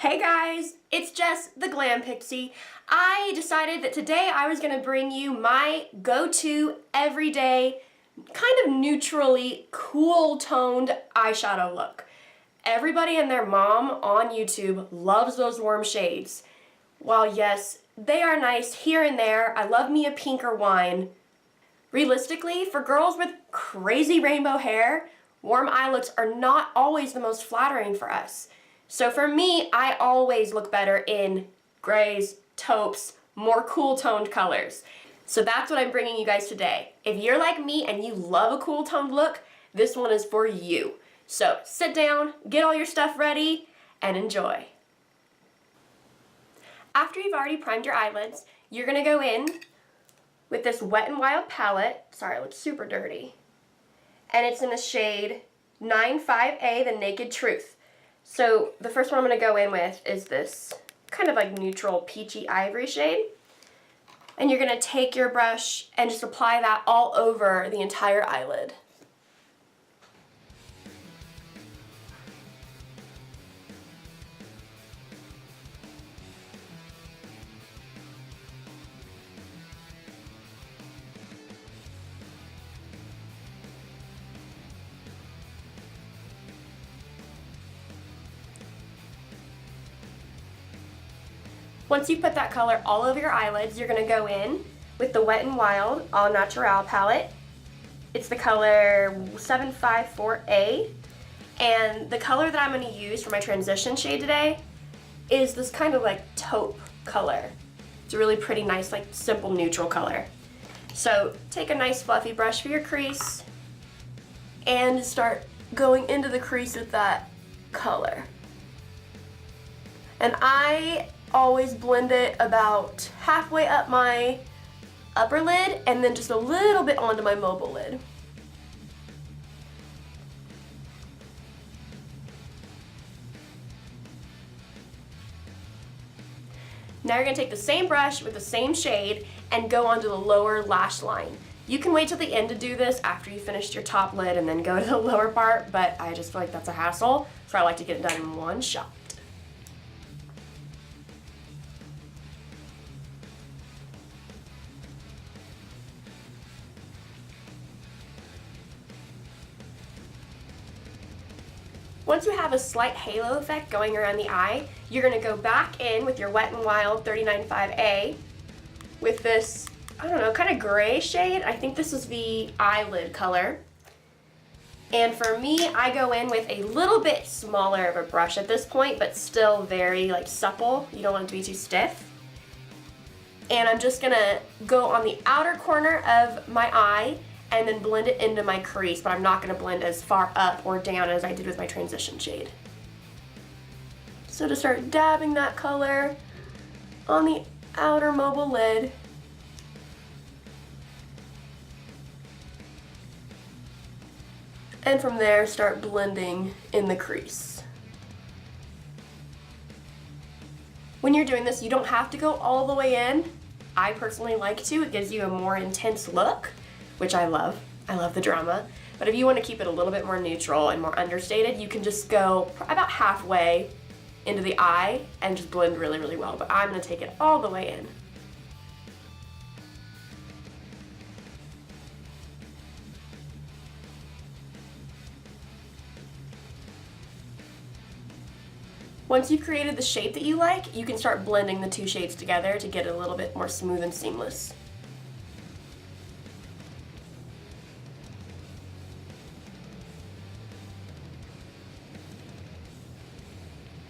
Hey guys, it's Jess, the Glam Pixie. I decided that today I was gonna bring you my go-to everyday, kind of neutrally cool toned eyeshadow look. Everybody and their mom on YouTube loves those warm shades. While yes, they are nice here and there, I love me a pink or wine. Realistically, for girls with crazy rainbow hair, warm eye looks are not always the most flattering for us. So for me, I always look better in grays, taupes, more cool toned colors. So that's what I'm bringing you guys today. If you're like me and you love a cool toned look, this one is for you. So sit down, get all your stuff ready, and enjoy. After you've already primed your eyelids, you're gonna go in with this Wet n Wild palette. Sorry, it looks super dirty. And it's in the shade 95A, the Naked Truth. So the first one I'm going to go in with is this kind of like neutral peachy ivory shade. And you're going to take your brush and just apply that all over the entire eyelid. Once you put that color all over your eyelids, you're going to go in with the Wet n Wild All Naturel palette. It's the color 754A, and the color that I'm going to use for my transition shade today is this kind of like taupe color. It's a really pretty nice, like simple neutral color. So take a nice fluffy brush for your crease and start going into the crease with that color. And I always blend it about halfway up my upper lid and then just a little bit onto my mobile lid. Now you're going to take the same brush with the same shade and go onto the lower lash line. You can wait till the end to do this after you finished your top lid and then go to the lower part, but I just feel like that's a hassle, so I like to get it done in one shot. Once you have a slight halo effect going around the eye, you're going to go back in with your Wet n Wild 395A with this, I don't know, kind of gray shade. I think this is the eyelid color. And for me, I go in with a little bit smaller of a brush at this point, but still very like supple. You don't want it to be too stiff. And I'm just going to go on the outer corner of my eye and then blend it into my crease, but I'm not going to blend as far up or down as I did with my transition shade. So to start dabbing that color on the outer mobile lid, and from there start blending in the crease. When you're doing this, you don't have to go all the way in. I personally like to. It gives you a more intense look, which I love. I love the drama. But if you want to keep it a little bit more neutral and more understated, you can just go about halfway into the eye and just blend really, really well. But I'm going to take it all the way in. Once you've created the shape that you like, you can start blending the two shades together to get it a little bit more smooth and seamless.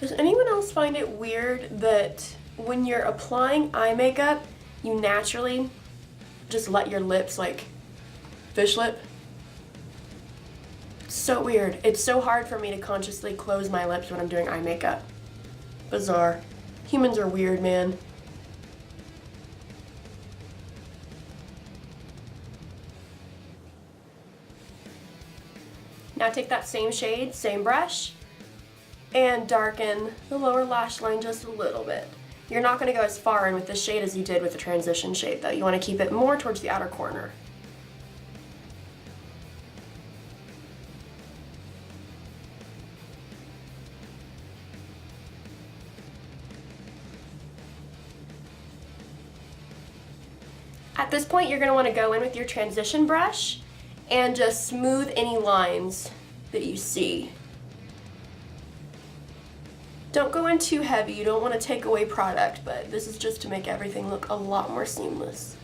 Does anyone else find it weird that when you're applying eye makeup, you naturally just let your lips like fish lip? It's so weird. It's so hard for me to consciously close my lips when I'm doing eye makeup. Bizarre. Humans are weird, man. Now take that same shade, same brush, and darken the lower lash line just a little bit. You're not going to go as far in with this shade as you did with the transition shade though. You want to keep it more towards the outer corner. At this point, you're going to want to go in with your transition brush and just smooth any lines that you see. Don't go in too heavy, you don't want to take away product, but this is just to make everything look a lot more seamless.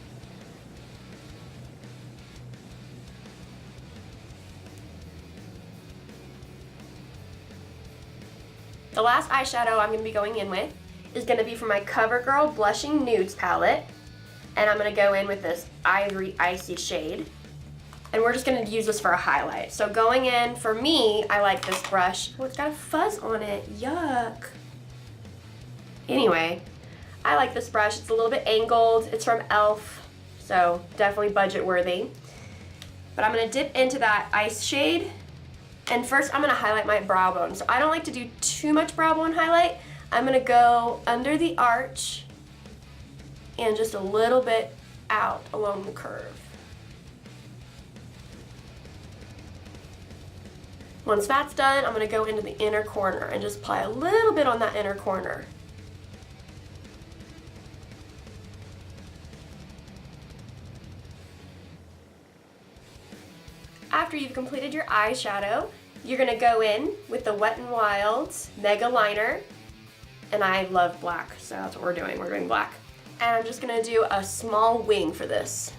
The last eyeshadow I'm going to be going in with is going to be from my Covergirl Blushing Nudes palette. And I'm going to go in with this Ivory Icy shade. And we're just going to use this for a highlight. So going in, for me, I like this brush. Oh, it's got a fuzz on it. Yuck. Anyway, I like this brush. It's a little bit angled. It's from e.l.f. So definitely budget worthy. But I'm going to dip into that ice shade. And first I'm going to highlight my brow bone. So I don't like to do too much brow bone highlight. I'm going to go under the arch and just a little bit out along the curve. Once that's done, I'm going to go into the inner corner and just apply a little bit on that inner corner. After you've completed your eyeshadow, you're going to go in with the Wet n Wild's Megaliner. And I love black, so that's what we're doing. We're doing black. And I'm just going to do a small wing for this.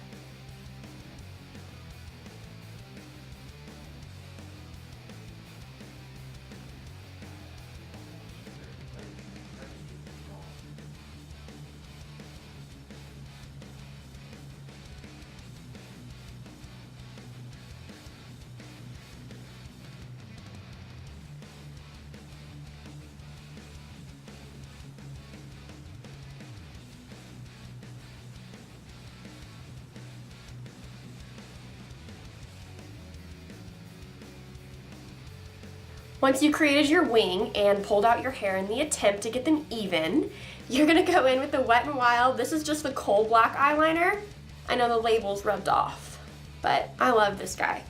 Once you created your wing and pulled out your hair in the attempt to get them even, you're going to go in with the Wet n Wild. This is just the Kohl black eyeliner. I know the label's rubbed off, but I love this guy.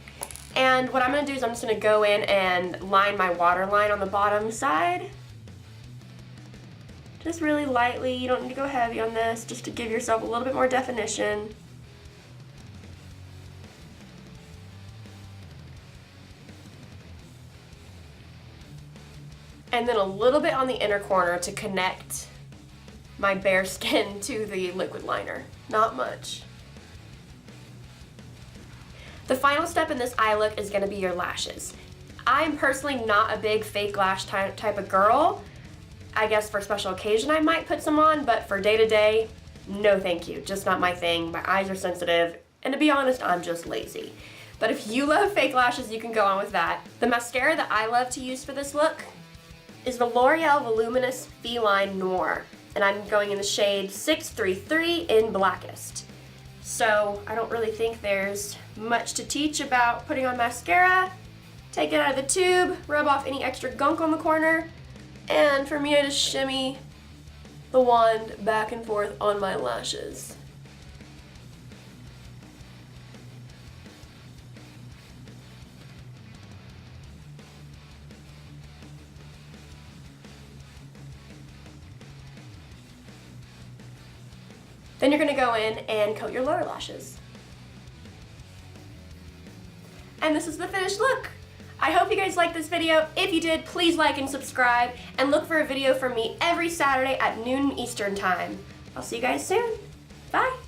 And what I'm going to do is I'm just going to go in and line my waterline on the bottom side. Just really lightly. You don't need to go heavy on this, just to give yourself a little bit more definition. And then a little bit on the inner corner to connect my bare skin to the liquid liner. Not much. The final step in this eye look is going to be your lashes. I'm personally not a big fake lash type of girl. I guess for special occasion I might put some on, but for day to day, no thank you. Just not my thing. My eyes are sensitive, and to be honest, I'm just lazy. But if you love fake lashes, you can go on with that. The mascara that I love to use for this look is the L'Oreal Voluminous Feline Noir, and I'm going in the shade 633 in Blackest. So I don't really think there's much to teach about putting on mascara. Take it out of the tube, rub off any extra gunk on the corner, and for me I just shimmy the wand back and forth on my lashes. Then you're going to go in and coat your lower lashes. And this is the finished look. I hope you guys liked this video. If you did, please like and subscribe, and look for a video from me every Saturday at noon Eastern time. I'll see you guys soon. Bye.